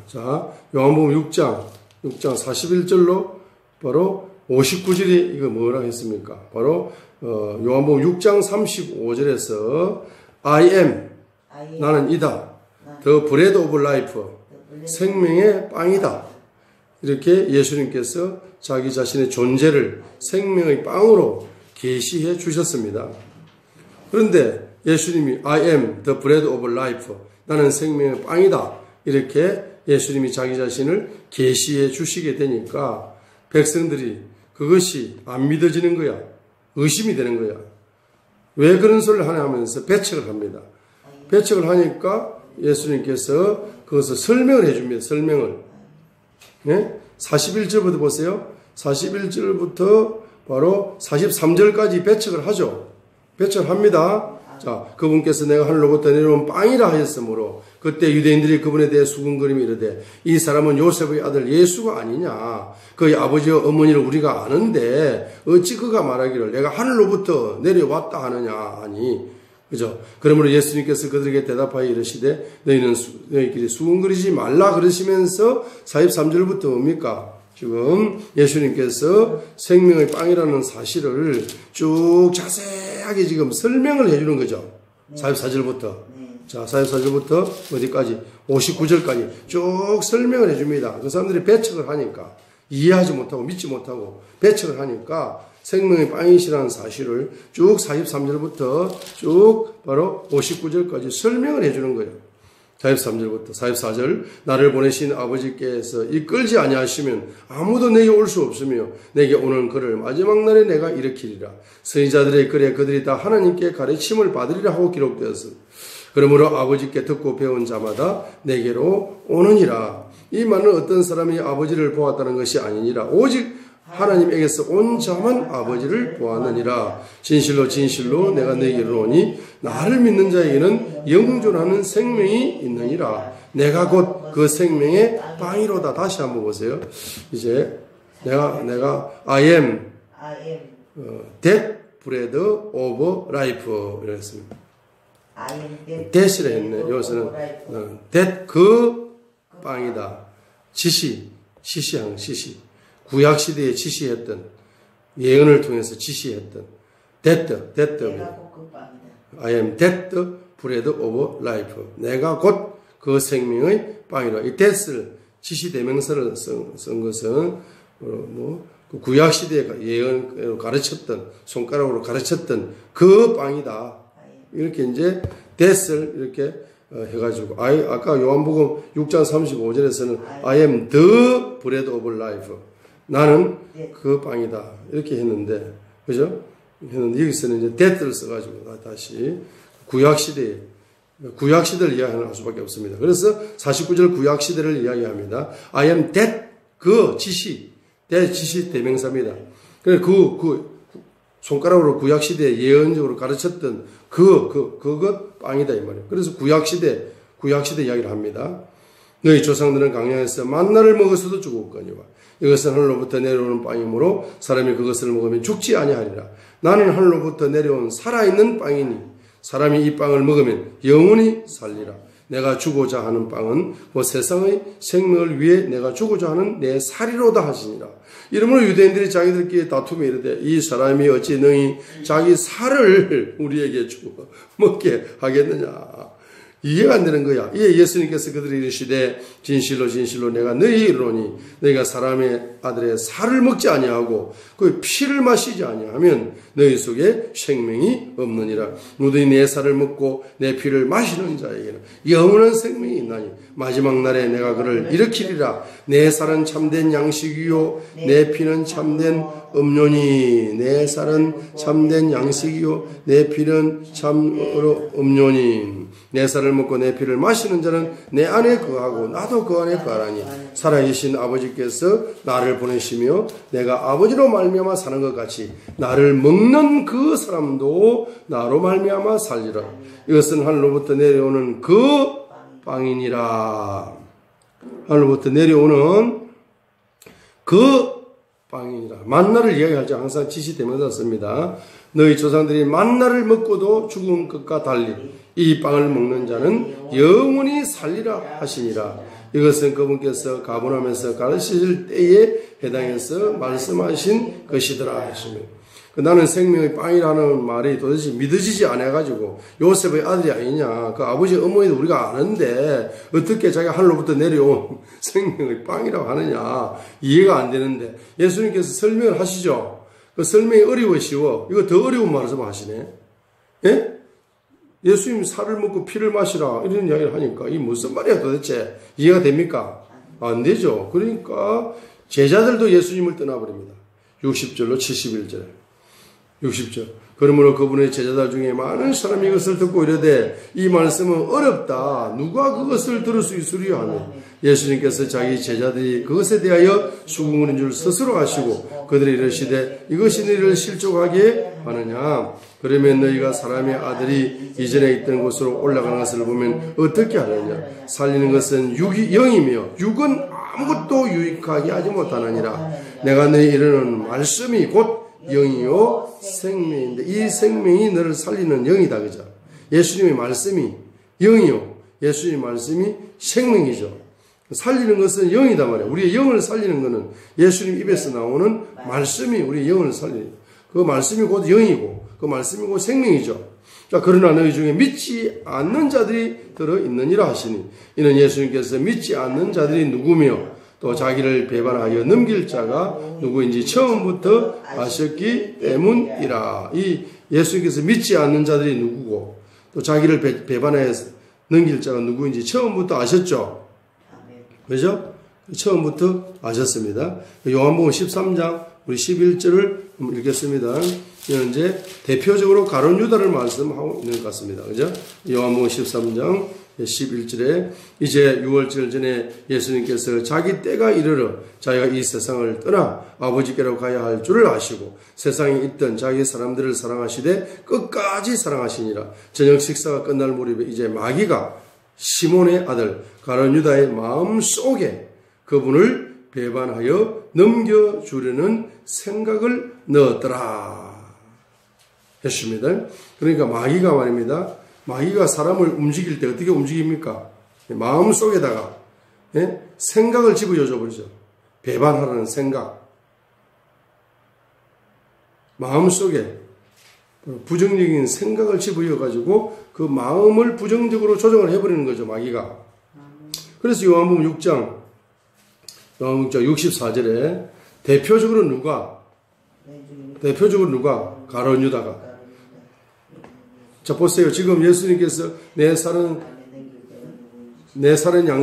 자, 요한복음 6장 41절로 바로 59절이 이거 뭐라 했습니까? 바로 요한복음 6장 35절에서 I am 나는 이다. The bread of life 생명의 빵이다. 이렇게 예수님께서 자기 자신의 존재를 생명의 빵으로 계시해 주셨습니다. 그런데 예수님이 I am the bread of life 나는 생명의 빵이다. 이렇게 예수님이 자기 자신을 계시해 주시게 되니까 백성들이 그것이 안 믿어지는 거야. 의심이 되는 거야. 왜 그런 소리를 하냐 하면서 배척을 합니다. 배척을 하니까 예수님께서 그것을 설명을 해줍니다. 설명을. 네? 41절부터 보세요. 41절부터 바로 43절까지 배척을 하죠. 배척을 합니다. 자, 그분께서 내가 하늘로부터 내려온 빵이라 하였으므로 그때 유대인들이 그분에 대해 수군거리며 이르되 이 사람은 요셉의 아들 예수가 아니냐. 그의 아버지와 어머니를 우리가 아는데 어찌 그가 말하기를 내가 하늘로부터 내려왔다 하느냐 하니. 그죠? 그러므로 예수님께서 그들에게 대답하여 이르시되 너희끼리 수군거리지 말라 그러시면서 43절부터 뭡니까? 지금 예수님께서 생명의 빵이라는 사실을 쭉 자세하게 지금 설명을 해주는 거죠. 44절부터. 자, 44절부터 어디까지? 59절까지 쭉 설명을 해줍니다. 그 사람들이 배척을 하니까, 이해하지 못하고 믿지 못하고 배척을 하니까 생명의 빵이시라는 사실을 쭉 43절부터 쭉 바로 59절까지 설명을 해주는 거예요. 43절부터 44절 나를 보내신 아버지께서 이끌지 아니하시면 아무도 내게 올 수 없으며 내게 오는 그를 마지막 날에 내가 일으키리라. 선지자들의 글에 그들이 다 하나님께 가르침을 받으리라 하고 기록되었으니 그러므로 아버지께 듣고 배운 자마다 내게로 오느니라. 이 말은 어떤 사람이 아버지를 보았다는 것이 아니니라. 오직 하나님에게서 온 자만 아버지를 보았느니라. 진실로 진실로 내가 너희에게로 오니 나를 믿는 자에게는 영존하는 생명이 있느니라. 내가 곧 그 생명의 빵이로다. 다시 한번 보세요. 이제 내가 I am that bread of life 이랬습니다. that이라 했네. 여기서는 that 그 빵이다. 시시한 시시. 구약시대에 지시했던, 예언을 통해서 지시했던, that, I am that bread of life. 내가 곧 그 생명의 빵이라. 이 that을 지시대명사를 쓴 것은, 구약시대에 예언으로 가르쳤던, 손가락으로 가르쳤던 그 빵이다. 이렇게 이제 that을 이렇게 해가지고, 아까 요한복음 6장 35절에서는 I am the bread of life. 나는 그 빵이다. 이렇게 했는데, 그죠? 했는데, 여기서는 이제 that를 써가지고, 다시, 구약시대를 이야기할 수밖에 없습니다. 그래서 49절 구약시대를 이야기합니다. I am that, 그 지시, that 지시 대명사입니다. 그 손가락으로 구약시대에 예언적으로 가르쳤던 그것 빵이다, 이 말이에요. 그래서 구약시대 이야기를 합니다. 너희 조상들은 광야에서 만나를 먹어서도 죽었거니와 이것은 하늘로부터 내려오는 빵이므로 사람이 그것을 먹으면 죽지 아니하리라. 나는 하늘로부터 내려온 살아있는 빵이니 사람이 이 빵을 먹으면 영원히 살리라. 내가 주고자 하는 빵은 그 세상의 생명을 위해 내가 주고자 하는 내 살이로다 하시니라. 이러므로 유대인들이 자기들끼리 다투며 이르되 이 사람이 어찌 능히 자기 살을 우리에게 주고 먹게 하겠느냐. 이해가 안 되는 거야. 이에 예수님께서 그들이 이르시되 진실로 진실로 내가 너희에게 이르노니 너희가 사람의 아들의 살을 먹지 아니하고 그 피를 마시지 아니하면 너희 속에 생명이 없느니라. 누구든지 내 살을 먹고 내 피를 마시는 자에게는 영원한 생명이 있나니 마지막 날에 내가 그를 일으키리라. 내 살은 참된 양식이요 내 피는 참된 음료니. 내 살은 참된 양식이요 내 피는 참으로 음료니. 내 살을 먹고 내 피를 마시는 자는 내 안에 거하고 나도 그 안에 거하라니. 살아계신 아버지께서 나를 보내시며 내가 아버지로 말미암아 사는 것 같이 나를 먹는 그 사람도 나로 말미암아 살리라. 이것은 하늘로부터 내려오는 그 빵이니라. 하늘로부터 내려오는 그 빵이니라. 만나를 이야기할 때 항상 지시대명사 씁니다. 너희 조상들이 만나를 먹고도 죽은 것과 달리 이 빵을 먹는 자는 영원히 살리라 하시니라. 이것은 그분께서 가문하면서 가르치실 때에 해당해서 말씀하신 것이더라 했습니다. 나는 생명의 빵이라는 말이 도대체 믿어지지 않아가지고 요셉의 아들이 아니냐, 그 아버지 어머니도 우리가 아는데 어떻게 자기가 하늘로부터 내려온 생명의 빵이라고 하느냐, 이해가 안 되는데 예수님께서 설명을 하시죠. 그 설명이 어려워 쉬워. 이거 더 어려운 말씀 하시네. 예? 예수님 살을 먹고 피를 마시라 이런 이야기를 하니까 이게 무슨 말이야 도대체. 이해가 됩니까? 안 되죠. 그러니까 제자들도 예수님을 떠나버립니다. 60절로 71절에 60절. 그러므로 그분의 제자들 중에 많은 사람이 이것을 듣고 이르되 이 말씀은 어렵다. 누가 그것을 들을 수 있으리요 하며 예수님께서 자기 제자들이 그것에 대하여 수긍하는 줄 스스로 아시고 그들이 이르시되 이것이 너희를 실족하게 하느냐. 그러면 너희가 사람의 아들이 이전에 있던 곳으로 올라가는 것을 보면 어떻게 하느냐. 살리는 것은 영이며 육은 아무것도 유익하게 하지 못하느니라. 내가 너희 이르는 말씀이 곧 영이요 생명인데 이 생명이 너를 살리는 영이다. 그죠? 예수님의 말씀이 영이요, 예수님의 말씀이 생명이죠. 살리는 것은 영이다 말이에요. 우리의 영을 살리는 것은 예수님 입에서 나오는 말씀이 우리의 영을 살리는, 그 말씀이 곧 영이고 그 말씀이 곧 생명이죠. 자, 그러나 너희 중에 믿지 않는 자들이 들어있느니라 하시니 이는 예수님께서 믿지 않는 자들이 누구며 또 자기를 배반하여 넘길 자가 누구인지 처음부터 아셨기 때문이라. 이 예수님께서 믿지 않는 자들이 누구고 또 자기를 배반하여 넘길 자가 누구인지 처음부터 아셨죠. 그죠? 처음부터 아셨습니다. 요한복음 13장 우리 11절을 읽겠습니다. 이제 대표적으로 가룟 유다를 말씀하고 있는 것 같습니다. 그죠? 요한복음 13장 11절에 이제 6월절 전에 예수님께서 자기 때가 이르러 자기가 이 세상을 떠나 아버지께로 가야 할 줄을 아시고 세상에 있던 자기 사람들을 사랑하시되 끝까지 사랑하시니라. 저녁 식사가 끝날 무렵에 이제 마귀가 시몬의 아들 가룟 유다의 마음속에 그분을 배반하여 넘겨주려는 생각을 넣었더라 했습니다. 그러니까 마귀가 말입니다. 마귀가 사람을 움직일 때 어떻게 움직입니까? 마음속에다가 생각을 집어넣어 버리죠. 배반하라는 생각. 마음속에 부정적인 생각을 집어넣어 가지고 그 마음을 부정적으로 조정을 해버리는 거죠. 마귀가. 그래서 요한복음 6장 64절에 대표적으로 누가? 가룟 유다가. 자, 보세요. 지금 예수님께서 내 살은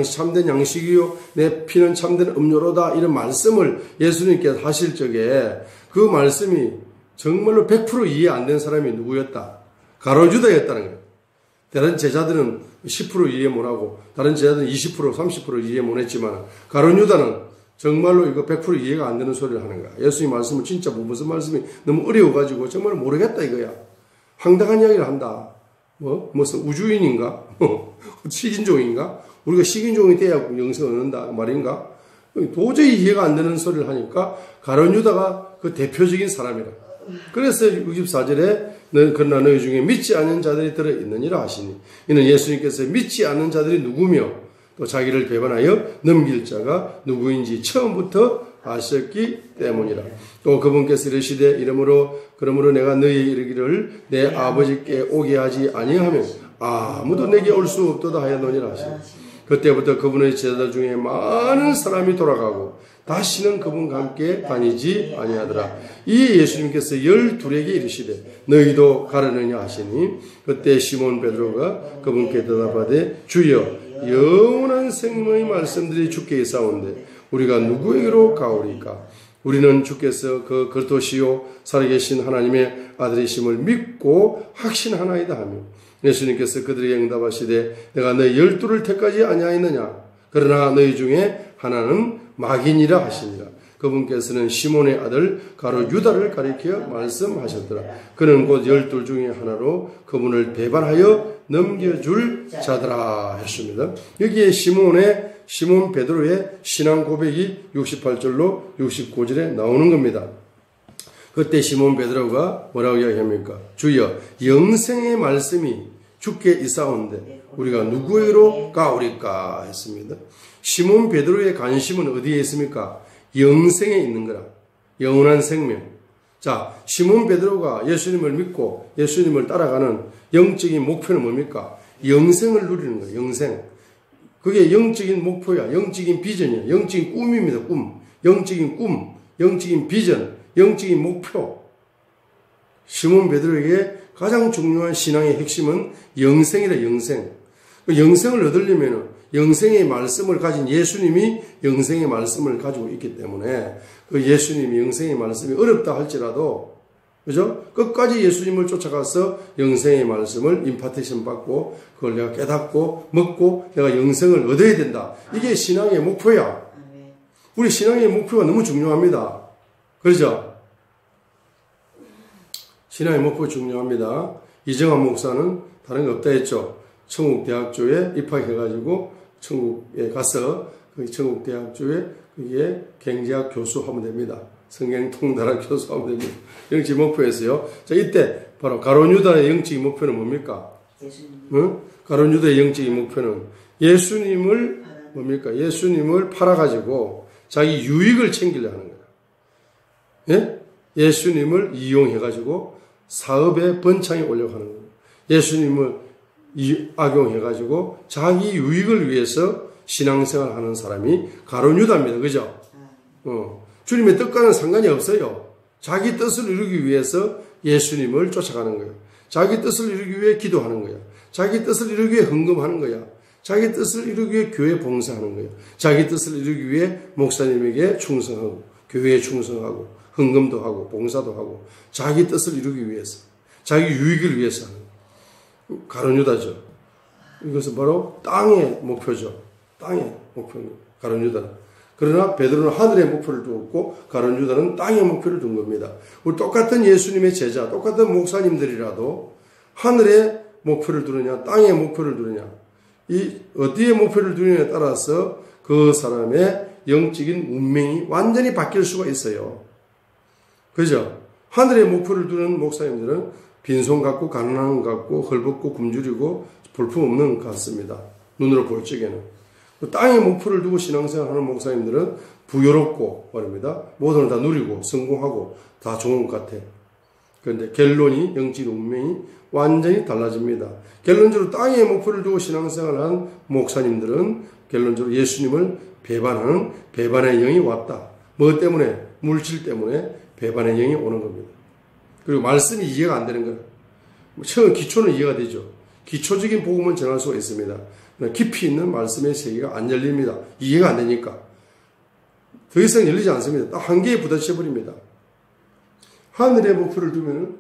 참된 양식이요 내 피는 참된 음료로다 이런 말씀을 예수님께서 하실 적에 그 말씀이 정말로 100% 이해 안 된 사람이 누구였다? 가룟 유다였다는 거예요. 다른 제자들은 10% 이해 못하고 다른 제자들은 20% 30% 이해 못했지만 가룟 유다는 정말로 이거 100% 이해가 안 되는 소리를 하는 거야. 예수님 말씀은 진짜 무슨 말씀이 너무 어려워가지고 정말 모르겠다 이거야. 황당한 이야기를 한다. 무슨 우주인인가? 식인종인가? 우리가 식인종이 돼야 영생을 얻는다 말인가? 도저히 이해가 안 되는 소리를 하니까 가룟 유다가 그 대표적인 사람이라. 그래서 64절에 그러나 너희 중에 믿지 않는 자들이 들어있느니라 하시니 이는 예수님께서 믿지 않는 자들이 누구며 또 자기를 배반하여 넘길 자가 누구인지 처음부터 아셨기 때문이라. 또 그분께서 이르시되 그러므로 내가 너희에 이르기를 내 아버지께 오게 하지 아니하면 아무도 내게 올 수 없도다 하였노니라 하시니 그때부터 그분의 제자들 중에 많은 사람이 돌아가고 다시는 그분과 함께 다니지 아니하더라. 이 예수님께서 12에게 이르시되 너희도 가려느냐 하시니 그때 시몬 베드로가 그분께 대답하되 주여 영원한 생명의 말씀들이 주께 있사온데 우리가 누구에게로 가오리까? 우리는 주께서 그 그리스도시요 살아계신 하나님의 아들이심을 믿고 확신하나이다 하며 예수님께서 그들에게 응답하시되 내가 너희 12를 택하지 아니하였느냐? 그러나 너희 중에 하나는 마귀니라 하시니라. 그분께서는 시몬의 아들 가룟 유다를 가리켜 말씀하셨더라. 그는 곧 12 중에 하나로 그분을 배반하여 넘겨줄 자더라 했습니다. 여기에 시몬 베드로의 신앙 고백이 68절로 69절에 나오는 겁니다. 그때 시몬 베드로가 뭐라고 이야기합니까? 주여 영생의 말씀이 주께 있사온데 우리가 누구에게로 가오리까 했습니다. 시몬 베드로의 관심은 어디에 있습니까? 영생에 있는 거라. 영원한 생명. 자, 시몬 베드로가 예수님을 믿고 예수님을 따라가는 영적인 목표는 뭡니까? 영생을 누리는 거예요. 영생. 그게 영적인 목표야. 영적인 비전이야. 영적인 꿈입니다. 꿈. 영적인 꿈. 영적인 비전. 영적인 목표. 시몬 베드로에게 가장 중요한 신앙의 핵심은 영생이라. 영생. 영생을 얻으려면 영생의 말씀을 가진 예수님이 영생의 말씀을 가지고 있기 때문에 그 예수님이 영생의 말씀이 어렵다 할지라도, 그죠? 끝까지 예수님을 쫓아가서 영생의 말씀을 임파테이션 받고 그걸 내가 깨닫고 먹고 내가 영생을 얻어야 된다. 이게 신앙의 목표야. 우리 신앙의 목표가 너무 중요합니다. 그렇죠? 신앙의 목표 중요합니다. 이정환 목사는 다른 게 없다 했죠. 청국대학교에 입학해가지고 천국에 가서 그 청국대학교에 그게 경제학 교수 하면 됩니다. 성경통달학 교수 하면 됩니다. 영적 목표에서요. 자, 이때 바로 가룟 유다의 영적인 목표는 뭡니까? 응? 가룟 유다의 영적인 목표는 예수님을 뭡니까? 예수님을 팔아가지고 자기 유익을 챙기려 하는 거예요. 예? 예수님을 이용해가지고 사업의 번창에 올려고 하는 거예요. 예수님을 악용해가지고 자기 유익을 위해서 신앙생활 하는 사람이 가룟 유다입니다. 그죠? 주님의 뜻과는 상관이 없어요. 자기 뜻을 이루기 위해서 예수님을 쫓아가는 거예요. 자기 뜻을 이루기 위해 기도하는 거예요. 자기 뜻을 이루기 위해 헌금하는 거야. 자기 뜻을 이루기 위해 교회 봉사하는 거예요. 자기 뜻을 이루기 위해 목사님에게 충성하고 교회에 충성하고 헌금도 하고 봉사도 하고 자기 뜻을 이루기 위해서 자기 유익을 위해서 하는 거예요. 가룟 유다죠. 이것은 바로 땅의 목표죠. 땅의 목표입니다. 가룟 유다는. 그러나 베드로는 하늘의 목표를 두었고 가룟 유다는 땅의 목표를 둔 겁니다. 우리 똑같은 예수님의 제자, 똑같은 목사님들이라도 하늘의 목표를 두느냐, 땅의 목표를 두느냐, 이 어디에 목표를 두느냐에 따라서 그 사람의 영적인 운명이 완전히 바뀔 수가 있어요. 그죠? 하늘의 목표를 두는 목사님들은 빈손 같고 가난한 것 같고 헐벗고 굶주리고 볼품없는 것 같습니다. 눈으로 볼 적에는. 땅의 목표를 두고 신앙생활하는 목사님들은 부유롭고 말입니다. 모든 걸 다 누리고 성공하고 다 좋은 것 같아. 그런데 결론이 영적인 운명이 완전히 달라집니다. 결론적으로 땅의 목표를 두고 신앙생활한 목사님들은 결론적으로 예수님을 배반하는 배반의 영이 왔다. 뭐 때문에? 물질 때문에 배반의 영이 오는 겁니다. 그리고 말씀이 이해가 안 되는 거예요. 처음 기초는 이해가 되죠. 기초적인 복음은 전할 수가 있습니다. 깊이 있는 말씀의 세계가 안 열립니다. 이해가 안 되니까. 더 이상 열리지 않습니다. 딱 한계에 부딪혀버립니다. 하늘의 목표를 두면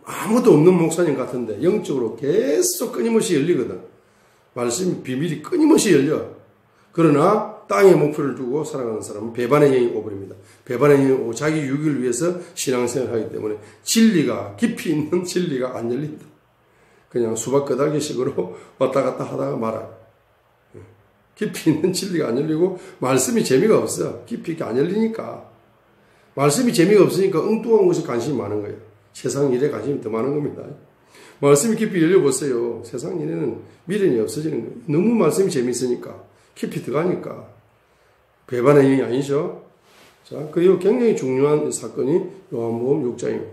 아무도 없는 목사님 같은데 영적으로 계속 끊임없이 열리거든. 말씀 비밀이 끊임없이 열려. 그러나 땅의 목표를 두고 살아가는 사람은 배반의 영이 오버립니다. 배반의 영이 오고 자기 유익을 위해서 신앙생활을 하기 때문에 진리가, 깊이 있는 진리가 안 열린다. 그냥 수박 끄다기식으로 왔다 갔다 하다가 말아. 깊이 있는 진리가 안 열리고 말씀이 재미가 없어. 깊이 있게 안 열리니까. 말씀이 재미가 없으니까 엉뚱한 것에 관심이 많은 거예요. 세상 일에 관심이 더 많은 겁니다. 말씀이 깊이 열려보세요. 세상 일에는 미련이 없어지는 거예요. 너무 말씀이 재미있으니까. 깊이 들어가니까. 배반의 영이 아니죠. 자, 그리고 굉장히 중요한 사건이 요한복음 6장입니다.